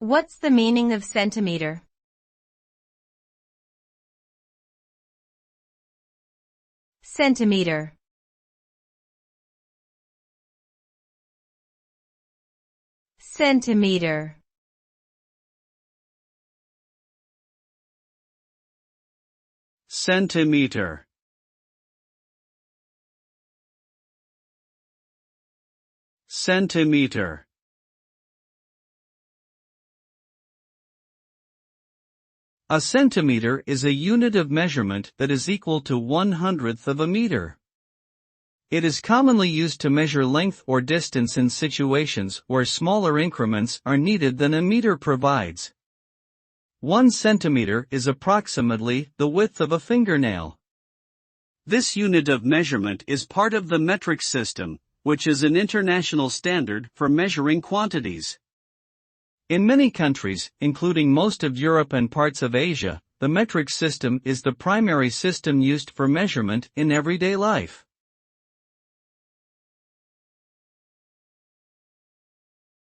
What's the meaning of centimetre? Centimetre. Centimetre. Centimetre. Centimetre. A centimetre is a unit of measurement that is equal to 1/100th of a meter. It is commonly used to measure length or distance in situations where smaller increments are needed than a meter provides. 1 centimetre is approximately the width of a fingernail. This unit of measurement is part of the metric system, which is an international standard for measuring quantities. In many countries, including most of Europe and parts of Asia, the metric system is the primary system used for measurement in everyday life.